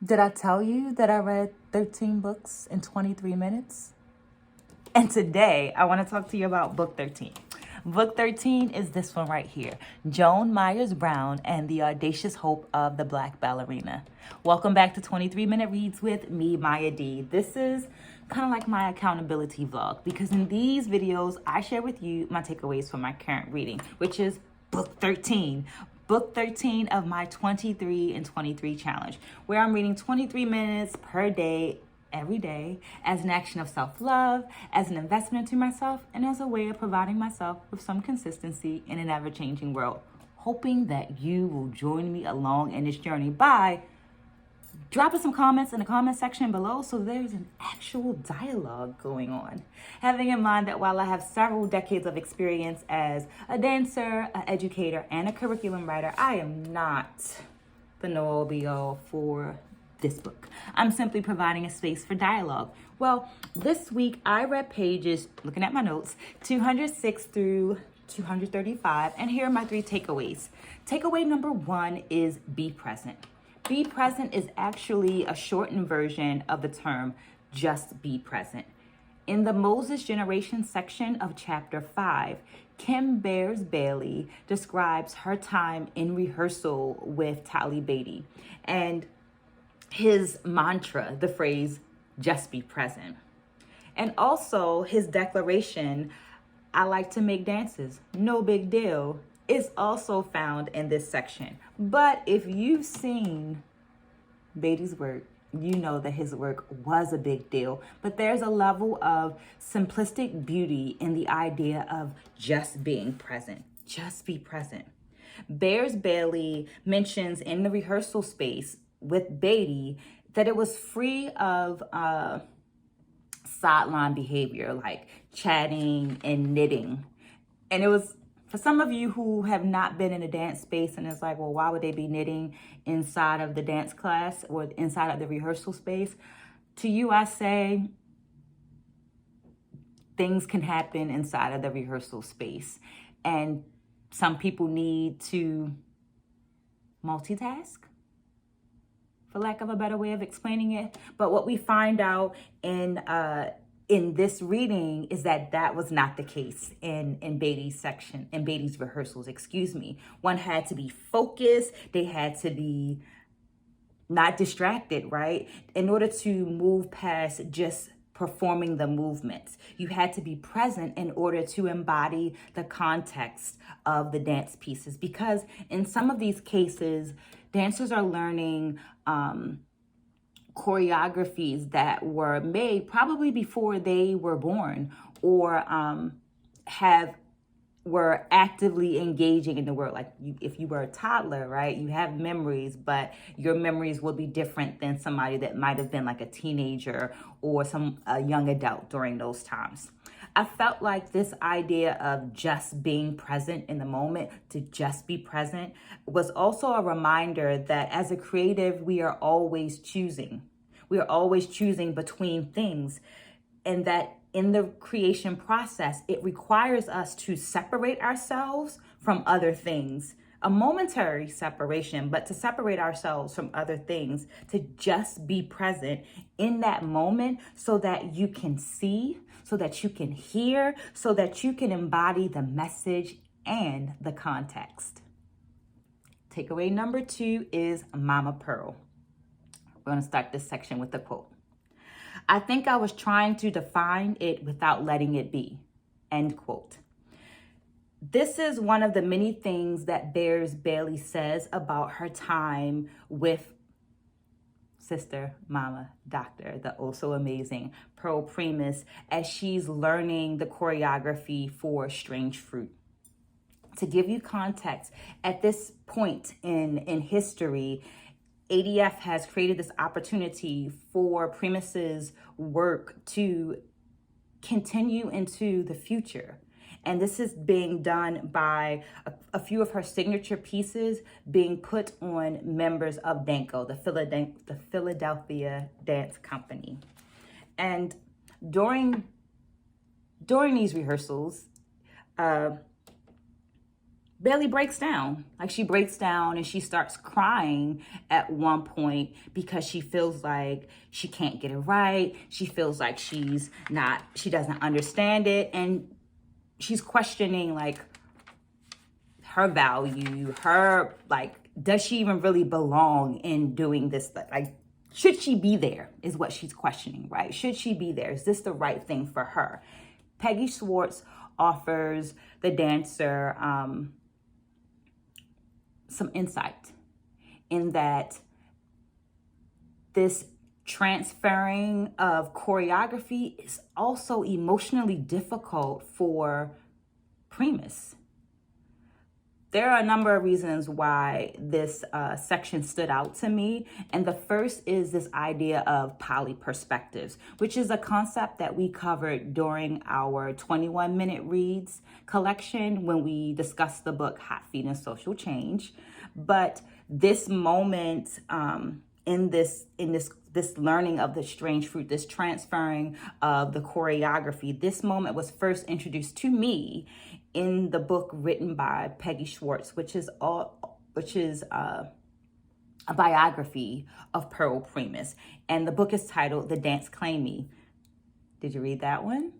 Did I tell you that I read 13 books in 23 minutes? And today I want to talk to you about book 13. Book 13 is this one right here, Joan Myers Brown and the Audacious Hope of the Black Ballerina. Welcome back to 23 Minute Reads with me, Maya D. This is kind of like my accountability vlog because in these videos I share with you my takeaways from my current reading, which is book 13. Book 13 of my 23 and 23 challenge, where I'm reading 23 minutes per day, every day, as an action of self-love, as an investment into myself, and as a way of providing myself with some consistency in an ever-changing world. Hoping that you will join me along in this journey by dropping some comments in the comment section below so there's an actual dialogue going on. Having in mind that while I have several decades of experience as a dancer, an educator, and a curriculum writer, I am not the know-all-be-all for this book. I'm simply providing a space for dialogue. Well, this week I read pages, looking at my notes, 206 through 235, and here are my 3 takeaways. Takeaway number 1 is be present. Be present is actually a shortened version of the term just be present. In the Moses Generation section of chapter 5, Kim Bailey describes her time in rehearsal with Tali Beatty and his mantra, the phrase, just be present. And also his declaration, I like to make dances, no big deal, is also found in this section. But if you've seen Beatty's work, you know that his work was a big deal. But there's a level of simplistic beauty in the idea of just being present. Just be present. Bailey mentions in the rehearsal space with Beatty that it was free of sideline behavior like chatting and knitting. And it was, for some of you who have not been in a dance space and it's like, well, why would they be knitting inside of the dance class or inside of the rehearsal space? To you, I say things can happen inside of the rehearsal space. And some people need to multitask, for lack of a better way of explaining it. But what we find out in this reading is that that was not the case in Beatty's section, in Beatty's rehearsals, excuse me. One had to be focused. They had to be not distracted, right? In order to move past just performing the movements, you had to be present in order to embody the context of the dance pieces. Because in some of these cases, dancers are learning choreographies that were made probably before they were born or were actively engaging in the world. Like if you were a toddler, right, you have memories, but your memories will be different than somebody that might have been like a teenager or a young adult during those times. I felt like this idea of just being present in the moment, to just be present, was also a reminder that as a creative, we are always choosing. We are always choosing between things, and that in the creation process, it requires us to separate ourselves from other things. A momentary separation, but to separate ourselves from other things, to just be present in that moment so that you can see, so that you can hear, so that you can embody the message and the context. Takeaway number 2 is Momma Pearl. We're going to start this section with a quote. I think I was trying to define it without letting it be. End quote. This is one of the many things that Bailey says about her time with sister, mama, doctor, the also amazing Pearl Primus, as she's learning the choreography for Strange Fruit. To give you context, at this point in history, ADF has created this opportunity for Primus's work to continue into the future. And this is being done by a few of her signature pieces being put on members of Danko, the Philadelphia Dance Company. And during these rehearsals, Bailey breaks down. Like, she breaks down and she starts crying at one point because she feels like she can't get it right. She feels like she doesn't understand it. And she's questioning, like, her value, does she even really belong in doing this? Like, should she be there is what she's questioning, right? Should she be there? Is this the right thing for her? Peggy Schwartz offers the dancer some insight in that this transferring of choreography is also emotionally difficult for Primus. There are a number of reasons why this section stood out to me. And the first is this idea of polyperspectives, which is a concept that we covered during our 21-minute reads collection when we discussed the book Hot Feet and Social Change. But this moment in this learning of the strange fruit, this transferring of the choreography, this moment was first introduced to me in the book written by Peggy Schwartz, which is a biography of Pearl Primus. And the book is titled The Dance Claimed Me. Did you read that one?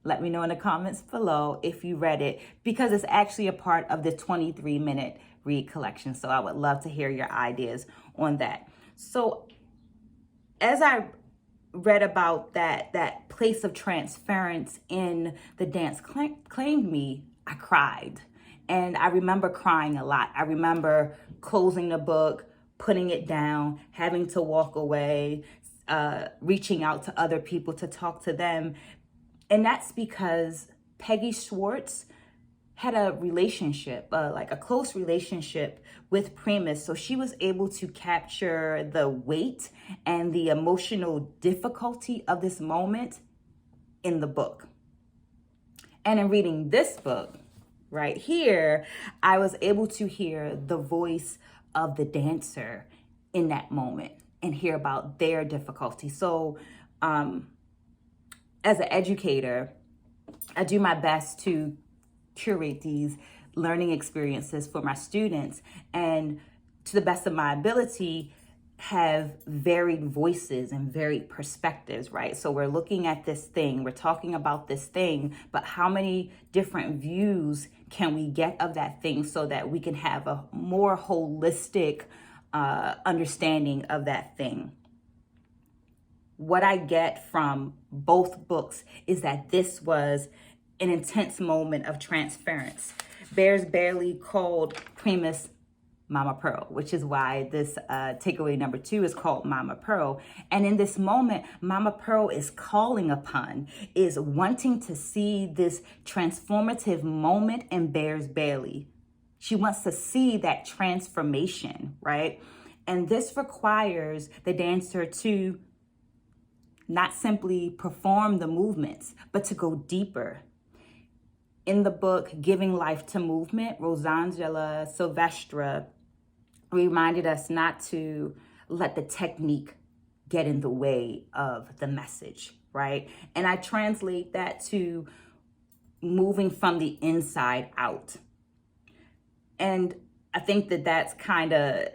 Let me know in the comments below if you read it, because it's actually a part of the 23-minute read collection. So I would love to hear your ideas on that. So as I read about that place of transference in The Dance Claimed Me, I cried. And I remember crying a lot. I remember closing the book, putting it down, having to walk away, reaching out to other people to talk to them. And that's because Peggy Schwartz had a relationship, like a close relationship with Primus. So she was able to capture the weight and the emotional difficulty of this moment in the book. And in reading this book right here, I was able to hear the voice of the dancer in that moment and hear about their difficulty. So as an educator, I do my best to curate these learning experiences for my students, and to the best of my ability, have varied voices and varied perspectives, right? So we're looking at this thing, we're talking about this thing, but how many different views can we get of that thing so that we can have a more holistic understanding of that thing? What I get from both books is that this was an intense moment of transference. Bears Barely called Primus Momma Pearl, which is why this takeaway number 2 is called Momma Pearl. And in this moment, Momma Pearl is calling upon, is wanting to see this transformative moment in Bears Barely. She wants to see that transformation, right? And this requires the dancer to not simply perform the movements, but to go deeper. In the book, Giving Life to Movement, Rosangela Silvestre reminded us not to let the technique get in the way of the message, right? And I translate that to moving from the inside out. And I think that that's kind of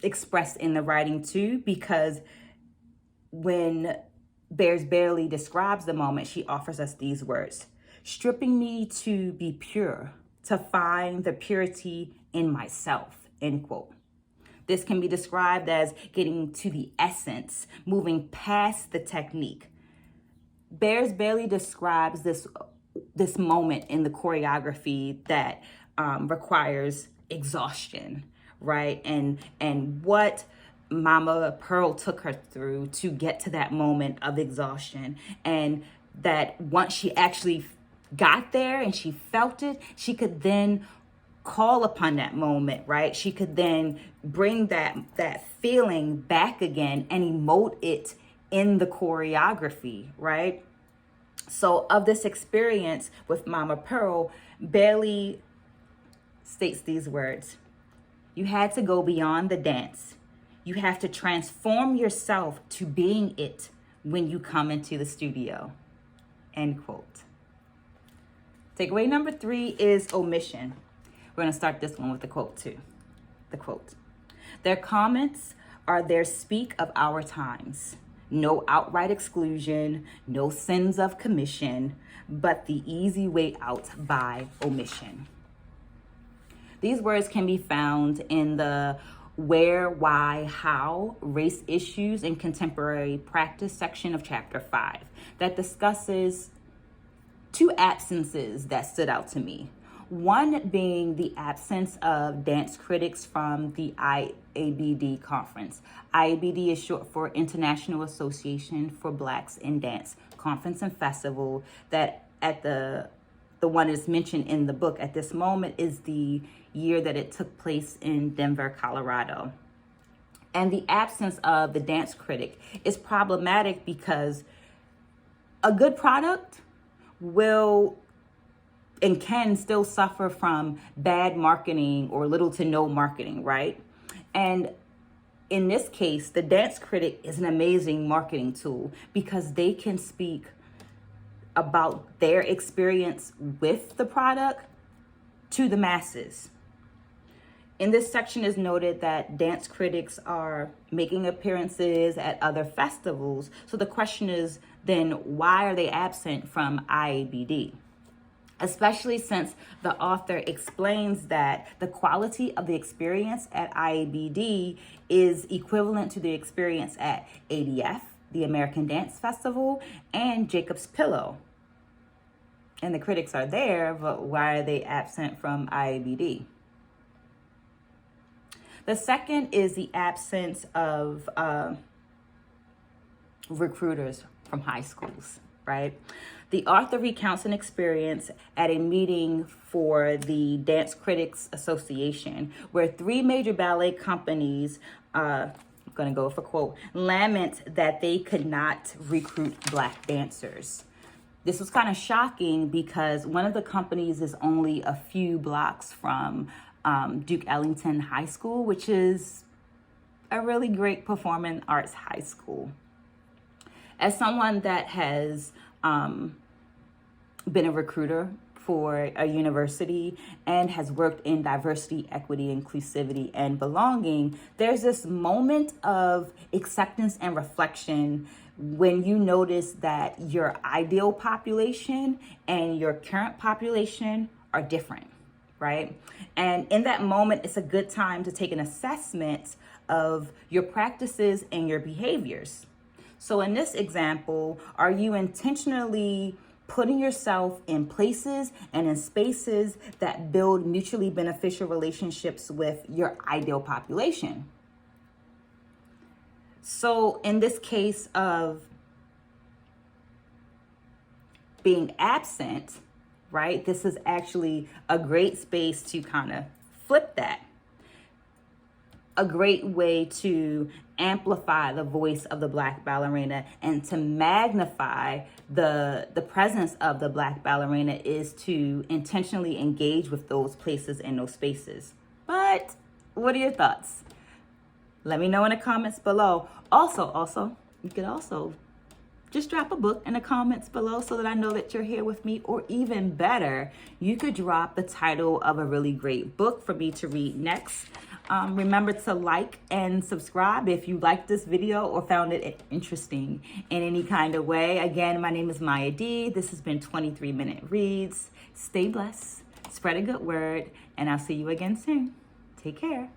expressed in the writing too, because when Bears Barely describes the moment, she offers us these words: stripping me to be pure, to find the purity in myself, end quote. This can be described as getting to the essence, moving past the technique. Bears Barely describes this moment in the choreography that requires exhaustion, right? And what Momma Pearl took her through to get to that moment of exhaustion, and that once she actually got there and she felt it, she could then call upon that moment, right? She could then bring that feeling back again and emote it in the choreography, right? So of this experience with Momma Pearl, Bailey states these words: you had to go beyond the dance. You have to transform yourself to being it when you come into the studio, end quote. Takeaway number 3 is omission. We're going to start this one with the quote too. The quote. Their comments are their speak of our times. No outright exclusion, no sins of commission, but the easy way out by omission. These words can be found in the where, why, how, race issues, and contemporary practice section of chapter 5 that discusses 2 absences that stood out to me. One being the absence of dance critics from the IABD conference. IABD is short for International Association for Blacks in Dance Conference and Festival, that at the one is mentioned in the book at this moment is the year that it took place in Denver, Colorado. And the absence of the dance critic is problematic because a good product will and can still suffer from bad marketing or little to no marketing, right? And in this case, the dance critic is an amazing marketing tool because they can speak about their experience with the product to the masses. In this section is noted that dance critics are making appearances at other festivals. So the question is then, why are they absent from IABD? Especially since the author explains that the quality of the experience at IABD is equivalent to the experience at ADF, the American Dance Festival, and Jacob's Pillow. And the critics are there, but why are they absent from IABD? The second is the absence of recruiters from high schools, right? The author recounts an experience at a meeting for the Dance Critics Association where 3 major ballet companies, I'm going to go with a quote, lament that they could not recruit Black dancers. This was kind of shocking because one of the companies is only a few blocks from Duke Ellington High School, which is a really great performing arts high school. As someone that has been a recruiter for a university and has worked in diversity, equity, inclusivity, and belonging, there's this moment of acceptance and reflection when you notice that your ideal population and your current population are different, right? And in that moment, it's a good time to take an assessment of your practices and your behaviors. So in this example, are you intentionally putting yourself in places and in spaces that build mutually beneficial relationships with your ideal population? So in this case of being absent, right, this is actually a great space to kind of flip that. A great way to amplify the voice of the Black ballerina and to magnify the presence of the Black ballerina is to intentionally engage with those places and those spaces. But what are your thoughts? Let me know in the comments below. Also, you could also just drop a book in the comments below so that I know that you're here with me. Or even better, you could drop the title of a really great book for me to read next. Remember to like and subscribe if you liked this video or found it interesting in any kind of way. Again, my name is Maya D. This has been 23 Minute Reads. Stay blessed, spread a good word, and I'll see you again soon. Take care.